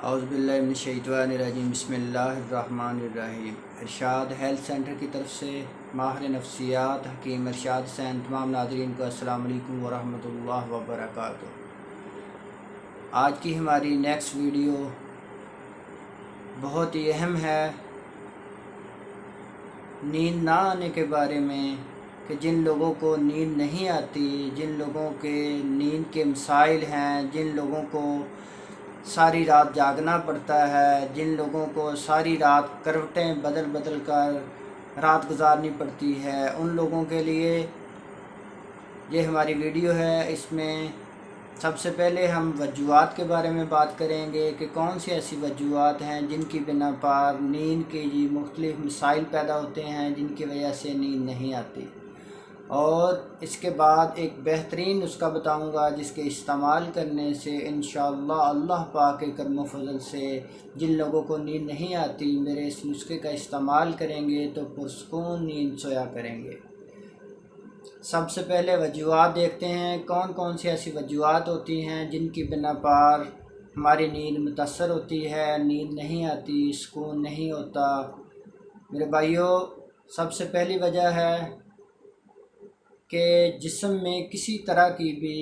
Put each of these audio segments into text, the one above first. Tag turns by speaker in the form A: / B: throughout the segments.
A: اعوذ باللہ من الشیطان الرجیم بسم اللہ الرحمن الرحیم۔ ارشاد ہیلتھ سینٹر کی طرف سے ماہر نفسیات حکیم ارشاد حسین تمام ناظرین کو السلام علیکم ورحمۃ اللہ وبرکاتہ۔ آج کی ہماری نیکسٹ ویڈیو بہت ہی اہم ہے، نیند نہ آنے کے بارے میں، کہ جن لوگوں کو نیند نہیں آتی، جن لوگوں کے نیند کے مسائل ہیں، جن لوگوں کو ساری رات جاگنا پڑتا ہے، جن لوگوں کو ساری رات کروٹیں بدل بدل کر رات گزارنی پڑتی ہے، ان لوگوں کے لیے یہ ہماری ویڈیو ہے۔ اس میں سب سے پہلے ہم وجوہات کے بارے میں بات کریں گے کہ کون سی ایسی وجوہات ہیں جن کی بنا پر نیند کے مختلف مسائل پیدا ہوتے ہیں، جن کی وجہ سے نیند نہیں آتی، اور اس کے بعد ایک بہترین نسخہ بتاؤں گا جس کے استعمال کرنے سے انشاءاللہ اللہ پاک کے کرم و فضل سے جن لوگوں کو نیند نہیں آتی میرے اس نسخے کا استعمال کریں گے تو پرسکون نیند سویا کریں گے۔ سب سے پہلے وجوہات دیکھتے ہیں، کون کون سی ایسی وجوہات ہوتی ہیں جن کی بنا پر ہماری نیند متاثر ہوتی ہے، نیند نہیں آتی، سکون نہیں ہوتا۔ میرے بھائیوں، سب سے پہلی وجہ ہے کہ جسم میں کسی طرح کی بھی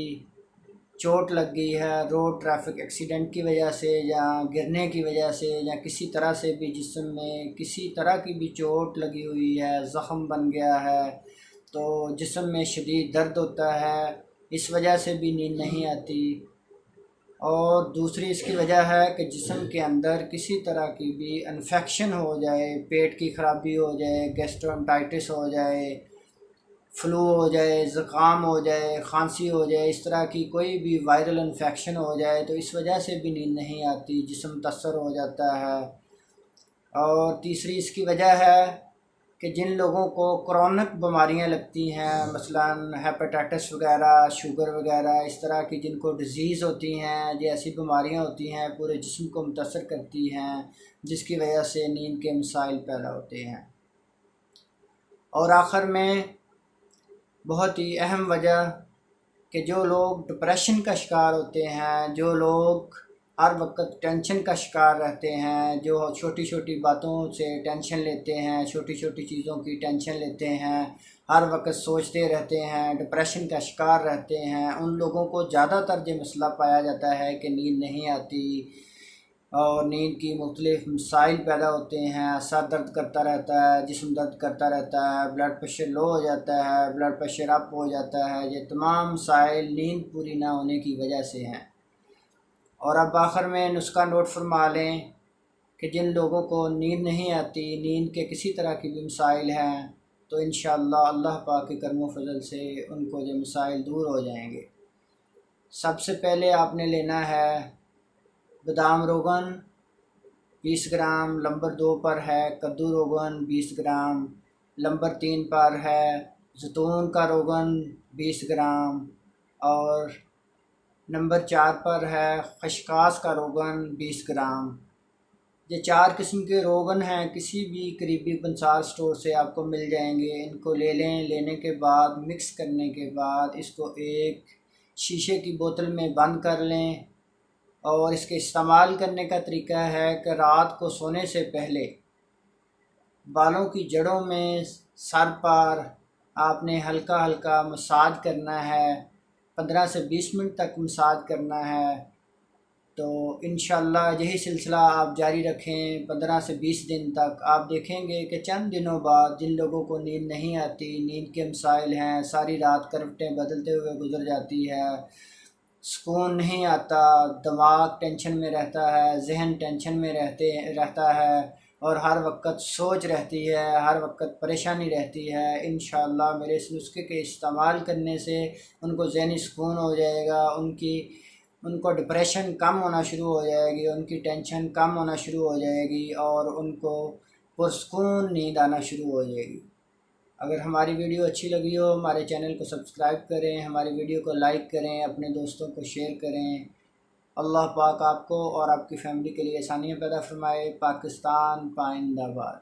A: چوٹ لگ گئی ہے، روڈ ٹریفک ایکسیڈنٹ کی وجہ سے یا گرنے کی وجہ سے یا کسی طرح سے بھی جسم میں کسی طرح کی بھی چوٹ لگی ہوئی ہے، زخم بن گیا ہے تو جسم میں شدید درد ہوتا ہے، اس وجہ سے بھی نیند نہیں آتی۔ اور دوسری اس کی وجہ ہے کہ جسم کے اندر کسی طرح کی بھی انفیکشن ہو جائے، پیٹ کی خرابی ہو جائے، گیسٹرونٹائٹس ہو جائے، فلو ہو جائے، زکام ہو جائے، کھانسی ہو جائے، اس طرح کی کوئی بھی وائرل انفیکشن ہو جائے تو اس وجہ سے بھی نیند نہیں آتی، جسم متاثر ہو جاتا ہے۔ اور تیسری اس کی وجہ ہے کہ جن لوگوں کو کرونک بیماریاں لگتی ہیں، مثلا ہیپاٹائٹس وغیرہ، شوگر وغیرہ، اس طرح کی جن کو ڈیزیز ہوتی ہیں، یہ ایسی بیماریاں ہوتی ہیں پورے جسم کو متاثر کرتی ہیں، جس کی وجہ سے نیند کے مسائل پیدا ہوتے ہیں۔ اور آخر میں بہت ہی اہم وجہ کہ جو لوگ ڈپریشن کا شکار ہوتے ہیں، جو لوگ ہر وقت ٹینشن کا شکار رہتے ہیں، جو چھوٹی چھوٹی باتوں سے ٹینشن لیتے ہیں، چھوٹی چھوٹی چیزوں کی ٹینشن لیتے ہیں، ہر وقت سوچتے رہتے ہیں، ڈپریشن کا شکار رہتے ہیں، ان لوگوں کو زیادہ تر یہ مسئلہ پایا جاتا ہے کہ نیند نہیں آتی اور نیند کی مختلف مسائل پیدا ہوتے ہیں، سر درد کرتا رہتا ہے، جسم درد کرتا رہتا ہے، بلڈ پریشر لو ہو جاتا ہے، بلڈ پریشر اپ ہو جاتا ہے، یہ تمام مسائل نیند پوری نہ ہونے کی وجہ سے ہیں۔ اور اب آخر میں نسخہ نوٹ فرما لیں کہ جن لوگوں کو نیند نہیں آتی، نیند کے کسی طرح کی بھی مسائل ہیں تو انشاءاللہ اللہ پاک کے کرم و فضل سے ان کو یہ مسائل دور ہو جائیں گے۔ سب سے پہلے آپ نے لینا ہے بادام روغن 20 گرام، نمبر 2 پر ہے کدو روغن 20 گرام، نمبر 3 پر ہے زیتون کا روغن 20 گرام، اور نمبر 4 پر ہے خشخاش کا روغن 20 گرام۔ یہ 4 قسم کے روغن ہیں، کسی بھی قریبی پنسار سٹور سے آپ کو مل جائیں گے۔ ان کو لے لیں، لینے کے بعد مکس کرنے کے بعد اس کو ایک شیشے کی بوتل میں بند کر لیں، اور اس کے استعمال کرنے کا طریقہ ہے کہ رات کو سونے سے پہلے بالوں کی جڑوں میں سر پر آپ نے ہلکا ہلکا مساج کرنا ہے، 15 سے 20 منٹ تک مساج کرنا ہے۔ تو انشاءاللہ یہی سلسلہ آپ جاری رکھیں 15 سے 20 دن تک، آپ دیکھیں گے کہ چند دنوں بعد جن لوگوں کو نیند نہیں آتی، نیند کے مسائل ہیں، ساری رات کروٹیں بدلتے ہوئے گزر جاتی ہے، سکون نہیں آتا، دماغ ٹینشن میں رہتا ہے، ذہن ٹینشن میں رہتا ہے، اور ہر وقت سوچ رہتی ہے، ہر وقت پریشانی رہتی ہے، انشاءاللہ میرے اس نسخے کے استعمال کرنے سے ان کو ذہنی سکون ہو جائے گا، ان کو ڈپریشن کم ہونا شروع ہو جائے گی، ان کی ٹینشن کم ہونا شروع ہو جائے گی، اور ان کو پرسکون نیند آنا شروع ہو جائے گی۔ اگر ہماری ویڈیو اچھی لگی ہو ہمارے چینل کو سبسکرائب کریں، ہماری ویڈیو کو لائک کریں، اپنے دوستوں کو شیئر کریں۔ اللہ پاک آپ کو اور آپ کی فیملی کے لیے آسانیاں پیدا فرمائے۔ پاکستان پائندہ باد۔